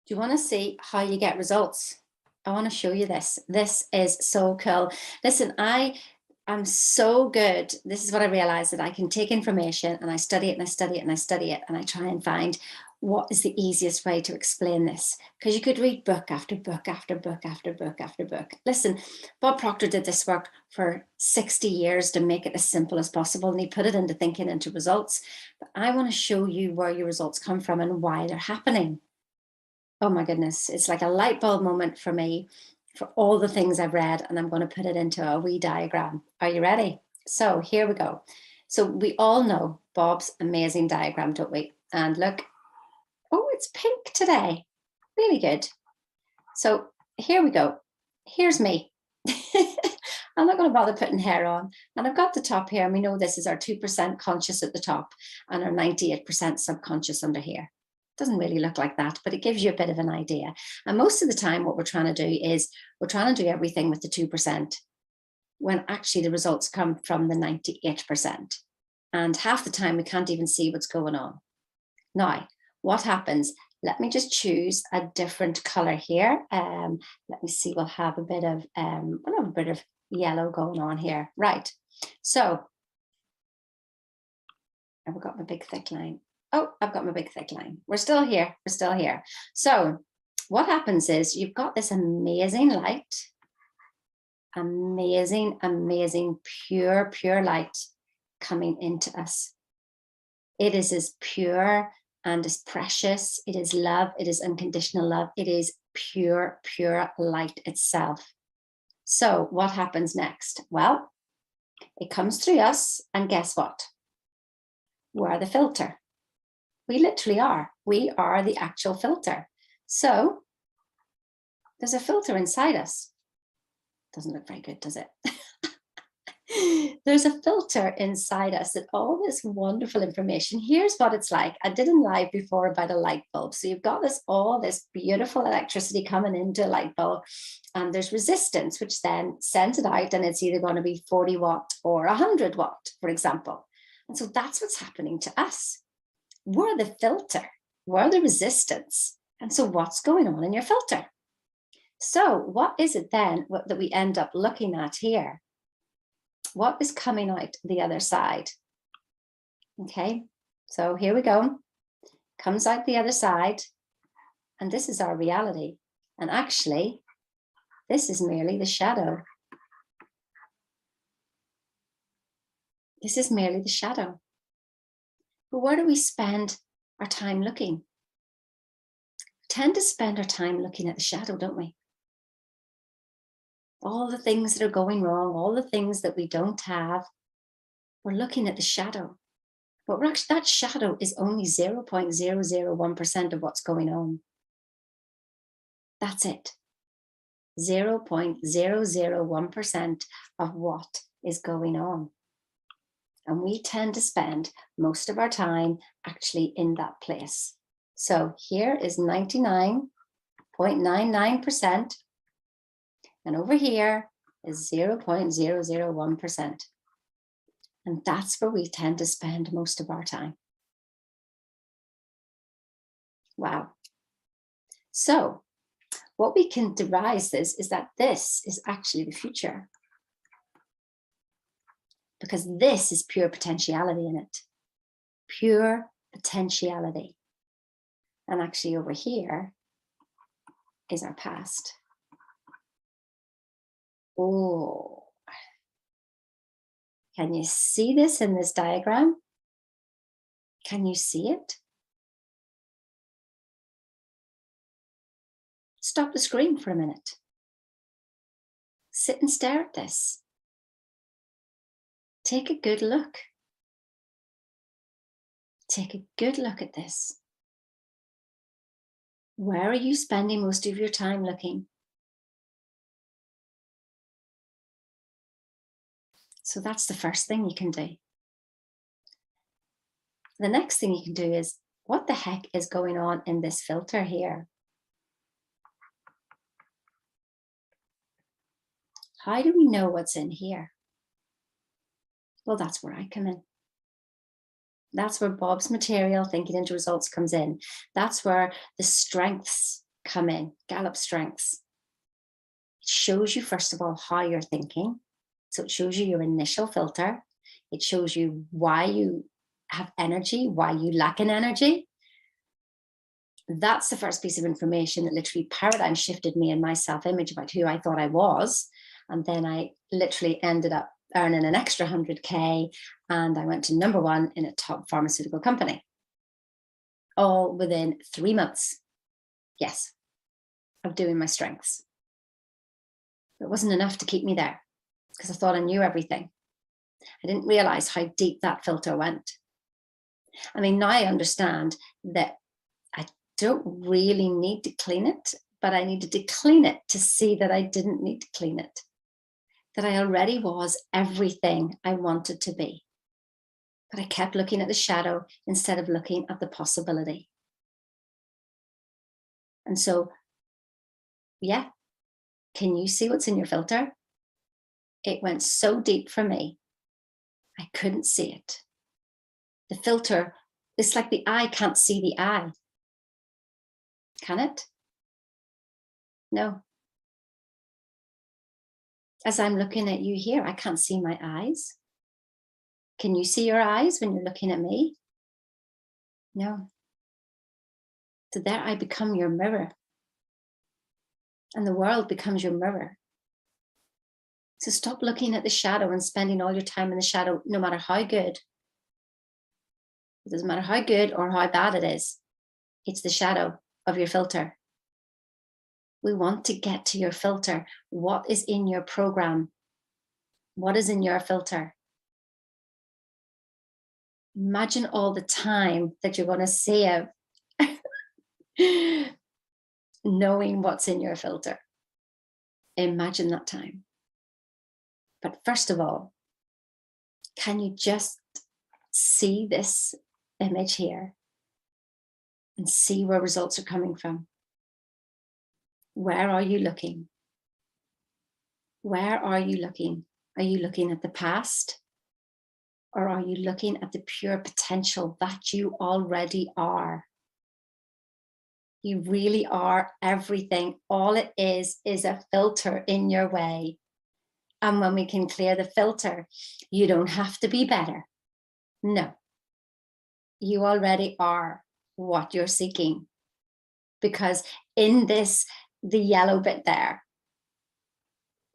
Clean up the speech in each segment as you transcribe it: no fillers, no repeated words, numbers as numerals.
Do you want to see how you get results? I want to show you this. This is so cool. Listen, I'm so good. This is what I realized, that I can take information and I study it and I study it and I study it and I try and find what is the easiest way to explain this. Because you could read book after book after book after book after book. Listen, Bob Proctor did this work for 60 years to make it as simple as possible, and he put it into thinking, into results. But I want to show you where your results come from and why they're happening. Oh my goodness, it's like a light bulb moment for me, for all the things I've read, and I'm going to put it into a wee diagram. Are you ready? So here we go. So we all know Bob's amazing diagram, don't we? And look, oh, it's pink today. Really good. So here we go. Here's me. I'm not going to bother putting hair on. And I've got the top here, and we know this is our 2% conscious at the top and our 98% subconscious under here. Doesn't really look like that, but it gives you a bit of an idea. And most of the time, what we're trying to do is we're trying to do everything with the 2%, when actually the results come from the 98%. And half the time we can't even see what's going on. Now, what happens? Let me just choose a different color here. Let me see, we'll have a bit of yellow going on here. Right. So I've got my big thick line. Oh, I've got my big thick line. We're still here. We're still here. So what happens is you've got this amazing light, amazing, amazing, pure, pure light coming into us. It is as pure and as precious. It is love. It is unconditional love. It is pure, pure light itself. So what happens next? Well, it comes through us, and guess what? We're the filter. We literally are. We are the actual filter. So there's a filter inside us. Doesn't look very good, does it? There's a filter inside us that all this wonderful information. Here's what it's like. I did a live before about a light bulb. So you've got all this beautiful electricity coming into a light bulb, and there's resistance, which then sends it out, and it's either going to be 40 watt or 100 watt, for example. And so that's what's happening to us. We're the filter, we're the resistance. And so what's going on in your filter? So what is it then that we end up looking at here? What is coming out the other side? Okay, so here we go. Comes out the other side, and this is our reality. And actually, this is merely the shadow. This is merely the shadow. But where do we spend our time looking? We tend to spend our time looking at the shadow, don't we? All the things that are going wrong, all the things that we don't have, we're looking at the shadow. But that shadow is only 0.001% of what's going on. That's it. 0.001% of what is going on. And we tend to spend most of our time actually in that place. So here is 99.99%. And over here is 0.001%. And that's where we tend to spend most of our time. Wow. So what we can derive is that this is actually the future. Because this is pure potentiality in it. Pure potentiality. And actually over here is our past. Oh, can you see this in this diagram? Can you see it? Stop the screen for a minute. Sit and stare at this. Take a good look. Take a good look at this. Where are you spending most of your time looking? So that's the first thing you can do. The next thing you can do is, what the heck is going on in this filter here? How do we know what's in here? Well, that's where I come in. That's where Bob's material, thinking into results, comes in. That's where the strengths come in, Gallup strengths. It shows you, first of all, how you're thinking. So it shows you your initial filter. It shows you why you have energy, why you lack in energy. That's the first piece of information that literally paradigm shifted me in my self-image about who I thought I was. And then I literally ended up earning an extra 100K, and I went to number one in a top pharmaceutical company, all within 3 months. Yes, of doing my strengths. It wasn't enough to keep me there because I thought I knew everything. I didn't realize how deep that filter went. I mean, now I understand that I don't really need to clean it, but I needed to clean it to see that I didn't need to clean it, that I already was everything I wanted to be. But I kept looking at the shadow instead of looking at the possibility. And so, yeah, can you see what's in your filter? It went so deep for me, I couldn't see it. The filter, it's like the eye can't see the eye. Can it? No. As I'm looking at you here, I can't see my eyes. Can you see your eyes when you're looking at me? No. So there I become your mirror. And the world becomes your mirror. So stop looking at the shadow and spending all your time in the shadow, no matter how good. It doesn't matter how good or how bad it is. It's the shadow of your filter. We want to get to your filter. What is in your program? What is in your filter? Imagine all the time that you're going to save knowing what's in your filter. Imagine that time. But first of all, can you just see this image here and see where results are coming from? Where are you looking? Where are you looking? Are you looking at the past? Or are you looking at the pure potential that you already are? You really are everything. All it is a filter in your way. And when we can clear the filter, you don't have to be better. No, you already are what you're seeking. Because in this, the yellow bit there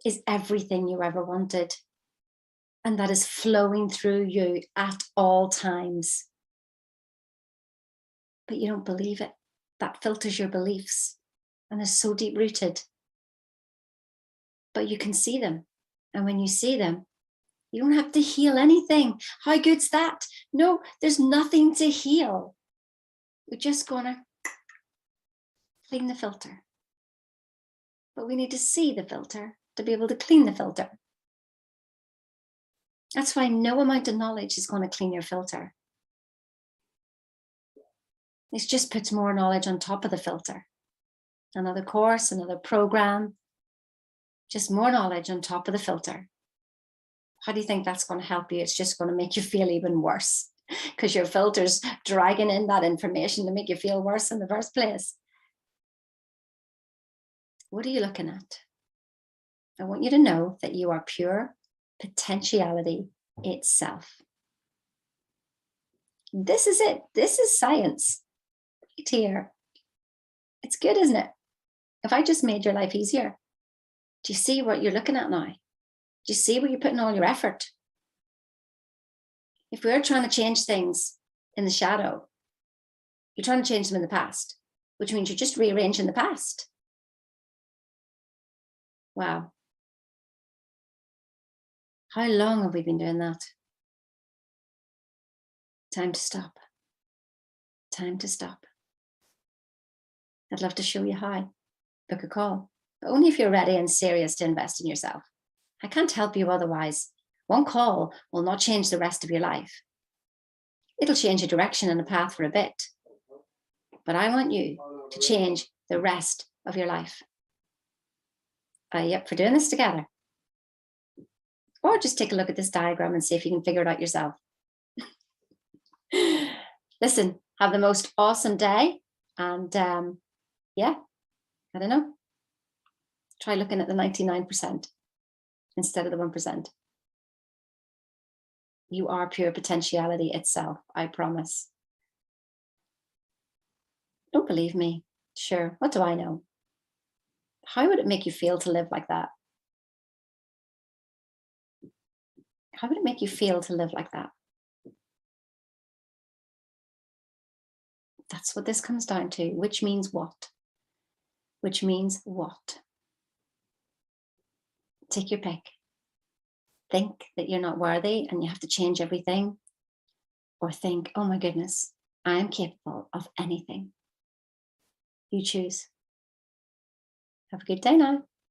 is everything you ever wanted. And that is flowing through you at all times. But you don't believe it. That filters your beliefs and is so deep rooted. But you can see them. And when you see them, you don't have to heal anything. How good's that? No, there's nothing to heal. We're just going to clean the filter. But we need to see the filter to be able to clean the filter. That's why no amount of knowledge is going to clean your filter. It just puts more knowledge on top of the filter. Another course, another program, just more knowledge on top of the filter. How do you think that's going to help you? It's just going to make you feel even worse because your filter's dragging in that information to make you feel worse in the first place. What are you looking at? I want you to know that you are pure potentiality itself. This is it. This is science right here. It's good, isn't it? If I just made your life easier, do you see what you're looking at now? Do you see where you're putting all your effort? If we're trying to change things in the shadow, you're trying to change them in the past, which means you're just rearranging the past. Wow. How long have we been doing that? Time to stop. Time to stop. I'd love to show you how. Book a call, but only if you're ready and serious to invest in yourself. I can't help you otherwise. One call will not change the rest of your life. It'll change your direction and a path for a bit. But I want you to change the rest of your life. Are you up for doing this together? Or just take a look at this diagram and see if you can figure it out yourself. Listen, have the most awesome day. And yeah, I don't know. Try looking at the 99% instead of the 1%. You are pure potentiality itself, I promise. Don't believe me? Sure, what do I know? How would it make you feel to live like that? How would it make you feel to live like that? That's what this comes down to, which means what? Which means what? Take your pick. Think that you're not worthy and you have to change everything, or think, oh my goodness, I am capable of anything. You choose. Have a good day now.